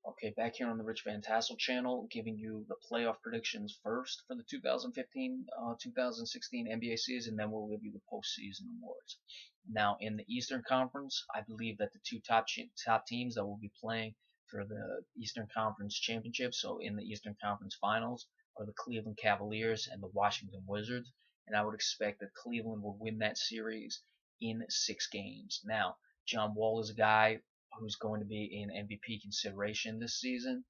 Okay, back here on the Rich Van Tassel channel, giving you the playoff predictions first for the 2015-2016 NBA season, then we'll give you the postseason awards. Now, in the Eastern Conference, I believe that the two top teams that will be playing for the Eastern Conference Championship, so in the Eastern Conference Finals, are the Cleveland Cavaliers and the Washington Wizards, and I would expect that Cleveland will win that series in 6 games. Now, John Wall is a guy who's going to be in MVP consideration this season,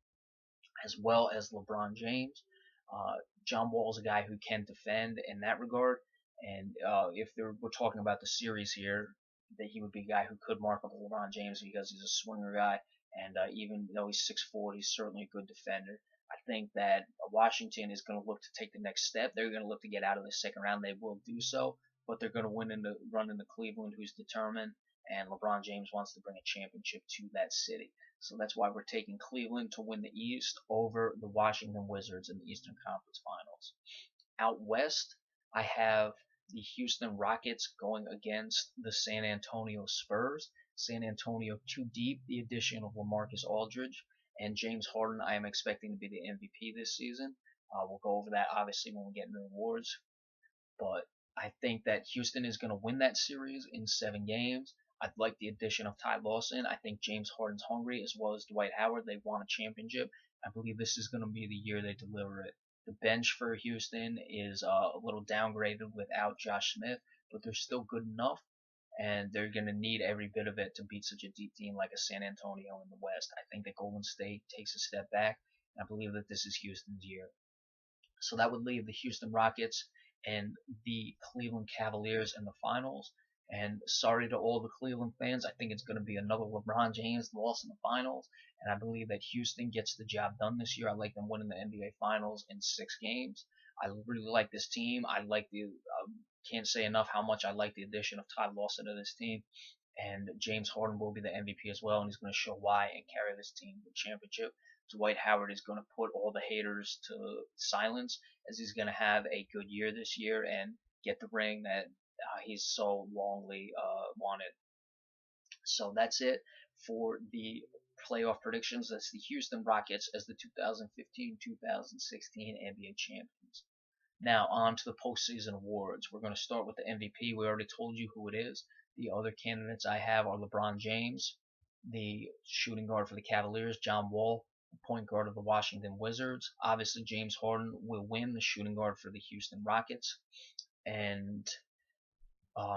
as well as LeBron James. Uh, John Wall is a guy who can defend in that regard, and if we're talking about the series here, that he would be a guy who could mark up LeBron James because he's a swinger guy, and even though he's 6'4", he's certainly a good defender. I think that Washington is going to look to take the next step. They're going to look to get out of the second round. They will do so, but they're going to run into Cleveland, who's determined, and LeBron James wants to bring a championship to that city. So that's why we're taking Cleveland to win the East over the Washington Wizards in the Eastern Conference Finals. Out West, I have the Houston Rockets going against the San Antonio Spurs. San Antonio too deep, the addition of LaMarcus Aldridge and James Harden I am expecting to be the MVP this season. We'll go over that obviously when we get into the awards. But I think that Houston is going to win that series in 7 games. I'd like the addition of Ty Lawson. I think James Harden's hungry, as well as Dwight Howard. They want a championship. I believe this is going to be the year they deliver it. The bench for Houston is a little downgraded without Josh Smith, but they're still good enough, and they're going to need every bit of it to beat such a deep team like a San Antonio in the West. I think that Golden State takes a step back, and I believe that this is Houston's year. So that would leave the Houston Rockets and the Cleveland Cavaliers in the finals. And sorry to all the Cleveland fans, I think it's going to be another LeBron James loss in the finals. And I believe that Houston gets the job done this year. I like them winning the NBA Finals in 6 games. I really like this team. I like can't say enough how much I like the addition of Ty Lawson to this team. And James Harden will be the MVP as well, and he's going to show why and carry this team to the championship. Dwight Howard is going to put all the haters to silence, as he's going to have a good year this year and get the ring that he's so longly wanted. So that's it for the playoff predictions. That's the Houston Rockets as the 2015-2016 NBA champions. Now on to the postseason awards. We're going to start with the MVP. We already told you who it is. The other candidates I have are LeBron James, the shooting guard for the Cavaliers, John Wall, the point guard of the Washington Wizards. Obviously, James Harden will win, the shooting guard for the Houston Rockets, and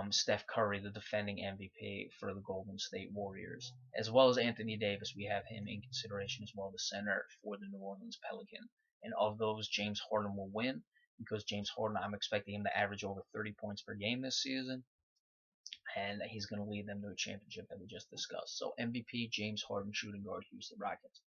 Steph Curry, the defending MVP for the Golden State Warriors, as well as Anthony Davis. We have him in consideration as well, the center for the New Orleans Pelicans. And of those, James Harden will win because James Harden, I'm expecting him to average over 30 points per game this season, and he's going to lead them to a championship that we just discussed. So MVP, James Harden, shooting guard, Houston Rockets.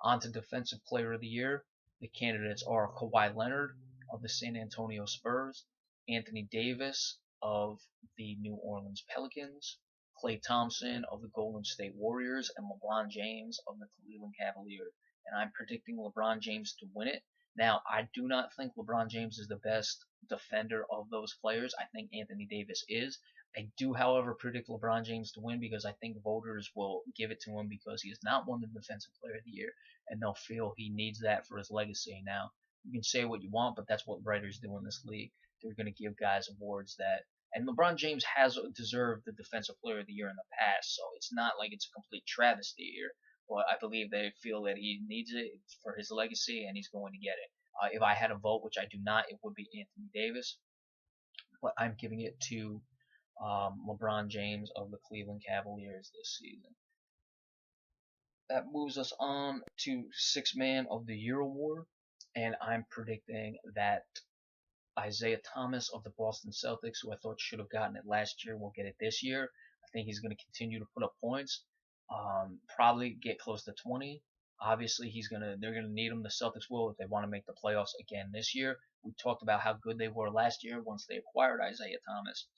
On to Defensive Player of the Year. The candidates are Kawhi Leonard of the San Antonio Spurs, Anthony Davis of the New Orleans Pelicans, Klay Thompson of the Golden State Warriors, and LeBron James of the Cleveland Cavaliers. And I'm predicting LeBron James to win it. Now, I do not think LeBron James is the best defender of those players. I think Anthony Davis is. I do, however, predict LeBron James to win because I think voters will give it to him because he has not won the Defensive Player of the Year, and they'll feel he needs that for his legacy. Now, you can say what you want, but that's what writers do in this league. They're going to give guys awards that, and LeBron James has deserved the Defensive Player of the Year in the past, so it's not like it's a complete travesty here. But I believe they feel that he needs it for his legacy, and he's going to get it. If I had a vote, which I do not, it would be Anthony Davis, but I'm giving it to LeBron James of the Cleveland Cavaliers this season. That moves us on to Sixth Man of the Year award, and I'm predicting that Isaiah Thomas of the Boston Celtics, who I thought should have gotten it last year, will get it this year. I think he's going to continue to put up points, probably get close to 20. Obviously, they're gonna need him. The Celtics will if they want to make the playoffs again this year. We talked about how good they were last year once they acquired Isaiah Thomas.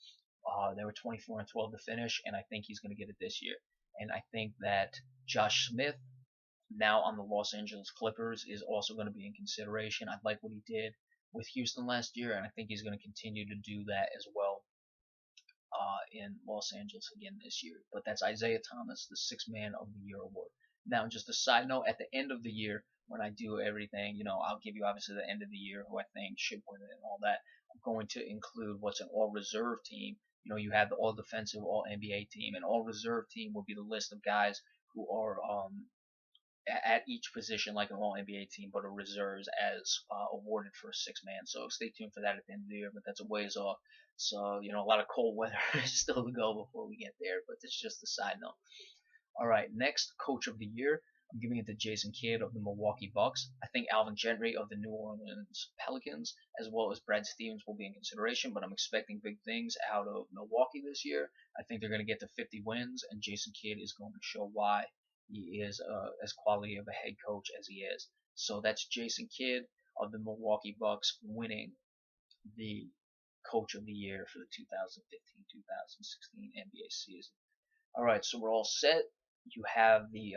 They were 24-12 to finish, and I think he's going to get it this year. And I think that Josh Smith, now on the Los Angeles Clippers, is also going to be in consideration. I like what he did with Houston last year, and I think he's going to continue to do that as well in Los Angeles again this year. But that's Isaiah Thomas, the Sixth Man of the Year award. Now, just a side note, at the end of the year, when I do everything, I'll give you obviously the end of the year who I think should win it and all that. I'm going to include what's an all reserve team. You have the all defensive, all NBA team, and all reserve team will be the list of guys who are at each position like an all NBA team, but are reserves as awarded for a six-man. So stay tuned for that at the end of the year, but that's a ways off. So, a lot of cold weather still to go before we get there, but it's just a side note. All right, next coach of the year. I'm giving it to Jason Kidd of the Milwaukee Bucks. I think Alvin Gentry of the New Orleans Pelicans, as well as Brad Stevens, will be in consideration, but I'm expecting big things out of Milwaukee this year. I think they're going to get to 50 wins, and Jason Kidd is going to show why he is as quality of a head coach as he is. So that's Jason Kidd of the Milwaukee Bucks winning the Coach of the Year for the 2015-2016 NBA season. All right, so we're all set. You have the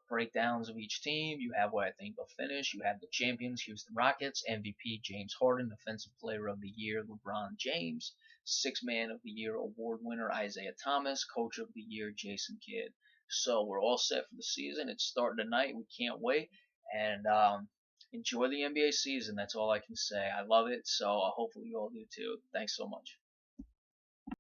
breakdowns of each team. You have what I think they'll finish. You have the champions, Houston Rockets, MVP James Harden, Defensive Player of the Year LeBron James, Sixth Man of the Year award winner Isaiah Thomas, Coach of the Year Jason Kidd. So we're all set for the season. It's starting tonight. We can't wait. And enjoy the NBA season. That's all I can say. I love it. So hopefully you all do too. Thanks so much.